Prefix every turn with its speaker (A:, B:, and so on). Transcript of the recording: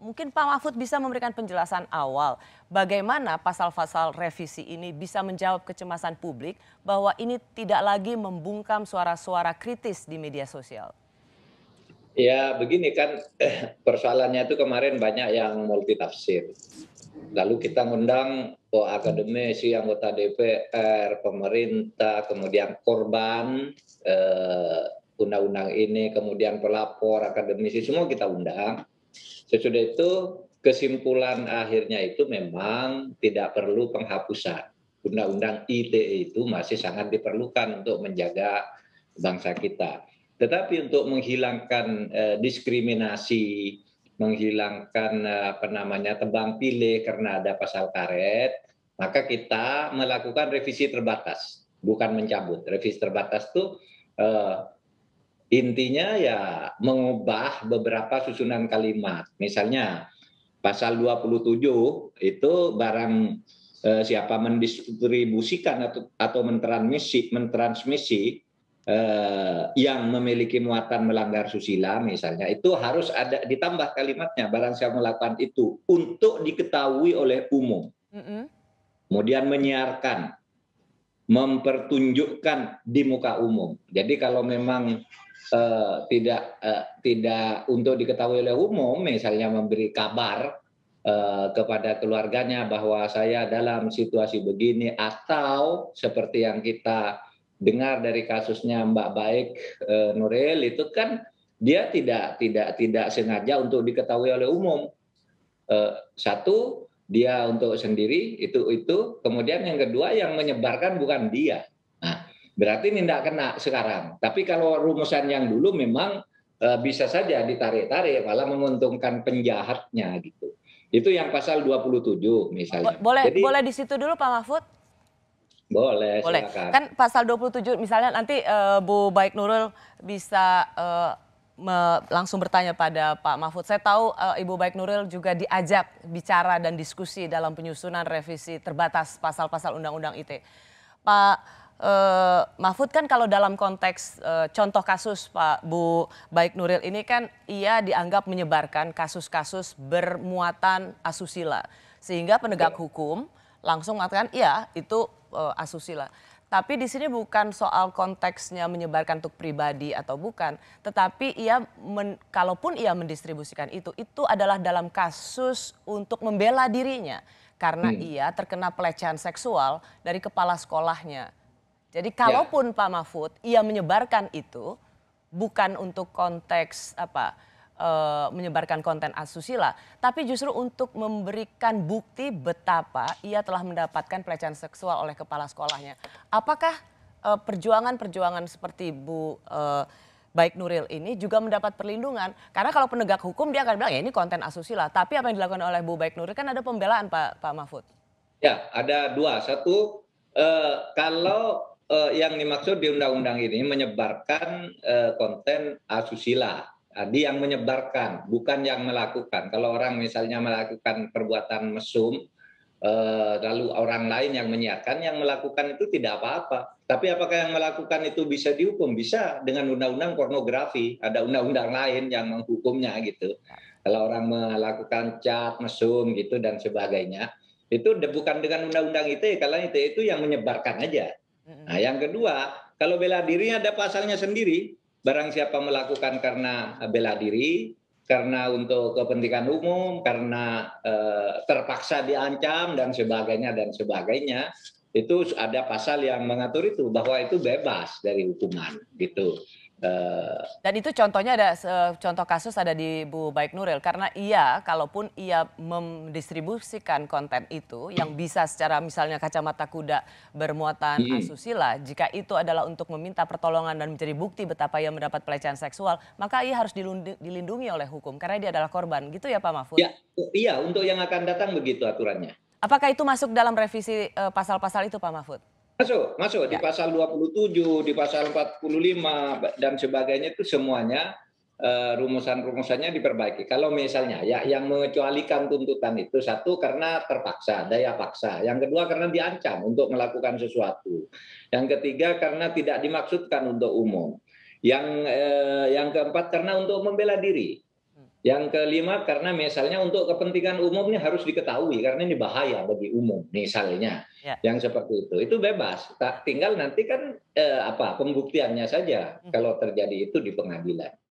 A: mungkin Pak Mahfud bisa memberikan penjelasan awal bagaimana pasal-pasal revisi ini bisa menjawab kecemasan publik bahwa ini tidak lagi membungkam suara-suara kritis di media sosial.
B: Ya begini kan, persoalannya itu kemarin banyak yang multitafsir. Lalu kita ngundang akademisi, anggota DPR, pemerintah, kemudian korban undang-undang ini, kemudian pelapor, akademisi, semua kita undang. Sesudah itu kesimpulan akhirnya itu memang tidak perlu penghapusan. Undang-undang ITE itu masih sangat diperlukan untuk menjaga bangsa kita. Tetapi untuk menghilangkan diskriminasi, menghilangkan tebang pilih karena ada pasal karet, maka kita melakukan revisi terbatas, bukan mencabut. Revisi terbatas itu intinya ya mengubah beberapa susunan kalimat. Misalnya pasal 27 itu barang siapa mendistribusikan atau mentransmisi yang memiliki muatan melanggar susila misalnya, itu harus ada ditambah kalimatnya barang siapa melakukan itu untuk diketahui oleh umum. Kemudian menyiarkan, mempertunjukkan di muka umum. Jadi kalau memang tidak untuk diketahui oleh umum, misalnya memberi kabar kepada keluarganya bahwa saya dalam situasi begini, atau seperti yang kita dengar dari kasusnya Mbak Baik Nuril itu kan dia tidak sengaja untuk diketahui oleh umum. Satu, dia untuk sendiri itu, kemudian yang kedua yang menyebarkan bukan dia. Nah, berarti ini tidak kena sekarang. Tapi kalau rumusan yang dulu memang bisa saja ditarik-tarik, malah menguntungkan penjahatnya gitu. Itu yang pasal 27 misalnya.
A: Boleh di situ dulu Pak Mahfud?
B: Boleh,
A: Boleh.
B: silakan.
A: Kan pasal 27 misalnya nanti Bu Baik Nuril bisa langsung bertanya pada Pak Mahfud. Saya tahu Ibu Baik Nuril juga diajak bicara dan diskusi dalam penyusunan revisi terbatas pasal-pasal Undang-Undang ITE. Pak Mahfud kan kalau dalam konteks contoh kasus Pak Bu Baik Nuril ini kan ia dianggap menyebarkan kasus-kasus bermuatan asusila. Sehingga penegak hukum langsung mengatakan iya itu asusila. Tapi di sini bukan soal konteksnya menyebarkan untuk pribadi atau bukan, tetapi kalaupun ia mendistribusikan itu adalah dalam kasus untuk membela dirinya karena ia terkena pelecehan seksual dari kepala sekolahnya. Jadi kalaupun Pak Mahfud ia menyebarkan itu bukan untuk konteks menyebarkan konten asusila, tapi justru untuk memberikan bukti betapa ia telah mendapatkan pelecehan seksual oleh kepala sekolahnya. Apakah perjuangan-perjuangan seperti Bu Baik Nuril ini juga mendapat perlindungan? Karena kalau penegak hukum dia akan bilang ya ini konten asusila, tapi apa yang dilakukan oleh Bu Baik Nuril kan ada pembelaan Pak Mahfud.
B: Ya, ada dua. Satu, kalau yang dimaksud di undang-undang ini menyebarkan konten asusila. Tadi yang menyebarkan, bukan yang melakukan. Kalau orang misalnya melakukan perbuatan mesum, lalu orang lain yang menyiarkan, yang melakukan itu tidak apa-apa. Tapi apakah yang melakukan itu bisa dihukum? Bisa dengan undang-undang pornografi. Ada undang-undang lain yang menghukumnya gitu. Kalau orang melakukan cat, mesum gitu dan sebagainya, itu bukan dengan undang-undang ITE, kalau ITE itu yang menyebarkan aja. Nah, yang kedua, kalau bela diri ada pasalnya sendiri. Barang siapa melakukan karena bela diri, karena untuk kepentingan umum, karena terpaksa diancam dan sebagainya, itu ada pasal yang mengatur itu bahwa itu bebas dari hukuman gitu.
A: Dan itu contohnya contoh kasus ada di Bu Baik Nuril karena kalaupun ia mendistribusikan konten itu yang bisa secara misalnya kacamata kuda bermuatan asusila, jika itu adalah untuk meminta pertolongan dan menjadi bukti betapa ia mendapat pelecehan seksual, maka ia harus dilindungi oleh hukum karena dia adalah korban. Gitu ya Pak Mahfud?
B: Ya, iya, untuk yang akan datang begitu aturannya.
A: Apakah itu masuk dalam revisi pasal-pasal itu Pak Mahfud?
B: Masuk di pasal 27, di pasal 45 dan sebagainya itu semuanya rumusan-rumusannya diperbaiki. Kalau misalnya ya yang mengecualikan tuntutan itu satu karena terpaksa, daya paksa. Yang kedua karena diancam untuk melakukan sesuatu. Yang ketiga karena tidak dimaksudkan untuk umum. Yang keempat karena untuk membela diri. Yang kelima, karena misalnya untuk kepentingan umum ini harus diketahui karena ini bahaya bagi umum misalnya,
A: Ya.
B: yang seperti itu bebas. Tinggal nanti kan pembuktiannya saja kalau terjadi itu di pengadilan.